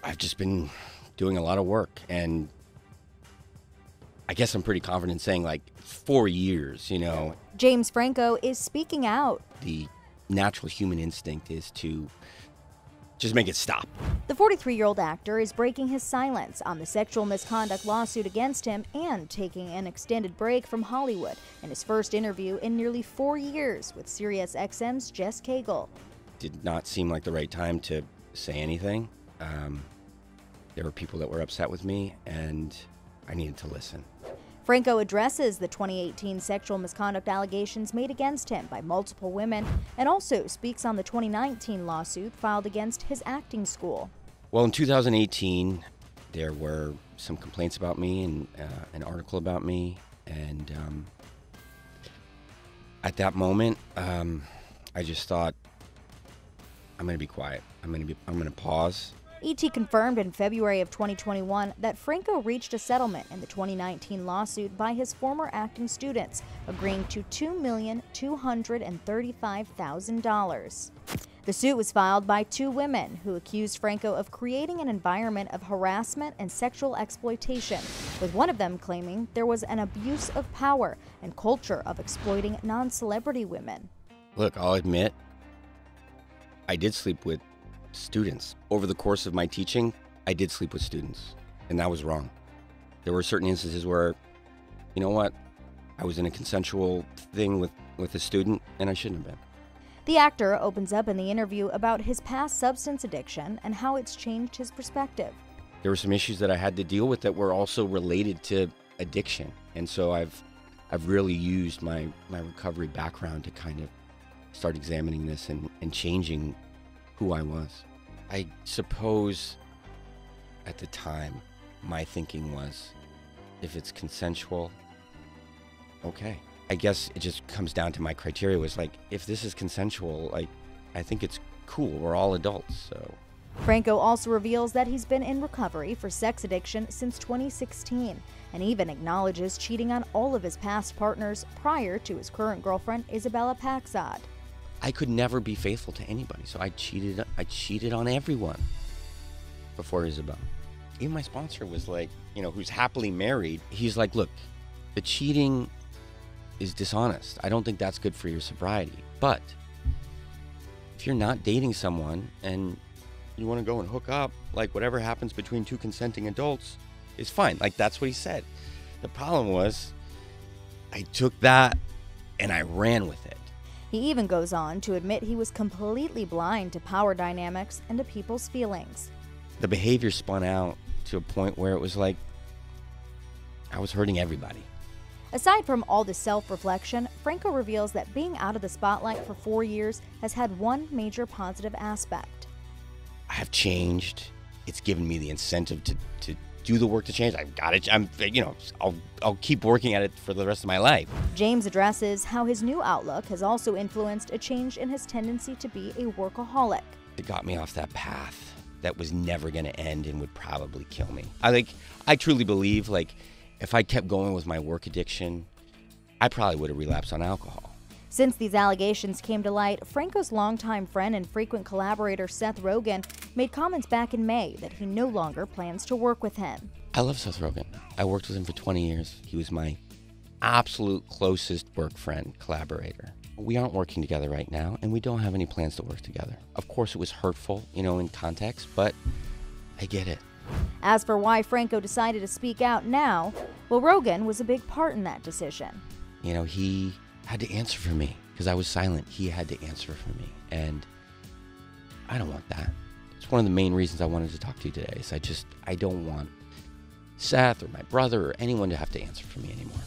I've just been doing a lot of work, and I guess I'm pretty confident saying like 4 years, you know. James Franco is speaking out. The natural human instinct is to just make it stop. The 43-year-old actor is breaking his silence on the sexual misconduct lawsuit against him and taking an extended break from Hollywood in his first interview in nearly 4 years with SiriusXM's Jess Cagle. Did not seem like the right time to say anything. There were people that were upset with me, and I needed to listen. Franco addresses the 2018 sexual misconduct allegations made against him by multiple women and also speaks on the 2019 lawsuit filed against his acting school. Well, in 2018, there were some complaints about me and an article about me, and at that moment, I just thought, I'm going to be quiet. I'm going to pause. ET confirmed in February of 2021 that Franco reached a settlement in the 2019 lawsuit by his former acting students, agreeing to $2,235,000. The suit was filed by 2 women who accused Franco of creating an environment of harassment and sexual exploitation, with one of them claiming there was an abuse of power and culture of exploiting non-celebrity women. Look, I'll admit, I did sleep with students. Over the course of my teaching, I did sleep with students, and that was wrong. There were certain instances where, you know what, I was in a consensual thing with a student, and I shouldn't have been. The actor opens up in the interview about his past substance addiction and how it's changed his perspective. There were some issues that I had to deal with that were also related to addiction, and so I've really used my recovery background to kind of start examining this and changing who I was. I suppose at the time, my thinking was, if it's consensual, okay. I guess it just comes down to my criteria was like, if this is consensual, like, I think it's cool. We're all adults, so. Franco also reveals that he's been in recovery for sex addiction since 2016 and even acknowledges cheating on all of his past partners prior to his current girlfriend, Isabella Paxad. I could never be faithful to anybody, so I cheated on everyone before Isabel. Even my sponsor was like, you know, who's happily married, he's like, look, the cheating is dishonest. I don't think that's good for your sobriety. But if you're not dating someone and you want to go and hook up, like whatever happens between 2 consenting adults is fine. Like, that's what he said. The problem was I took that and I ran with it. He even goes on to admit he was completely blind to power dynamics and to people's feelings. The behavior spun out to a point where it was like I was hurting everybody. Aside from all the self-reflection, Franco reveals that being out of the spotlight for 4 years has had one major positive aspect. I have changed. It's given me the incentive to do the work to change. I've got it. I'll keep working at it for the rest of my life. James addresses how his new outlook has also influenced a change in his tendency to be a workaholic. It got me off that path that was never going to end and would probably kill me. I truly believe, like, if I kept going with my work addiction, I probably would have relapsed on alcohol. Since these allegations came to light, Franco's longtime friend and frequent collaborator Seth Rogen made comments back in May that he no longer plans to work with him. I love Seth Rogen. I worked with him for 20 years. He was my absolute closest work friend, collaborator. We aren't working together right now, and we don't have any plans to work together. Of course, it was hurtful, you know, in context, but I get it. As for why Franco decided to speak out now, well, Rogen was a big part in that decision. You know, he had to answer for me because I was silent. He had to answer for me, and I don't want that. It's one of the main reasons I wanted to talk to you today. Is I don't want Seth or my brother or anyone to have to answer for me anymore.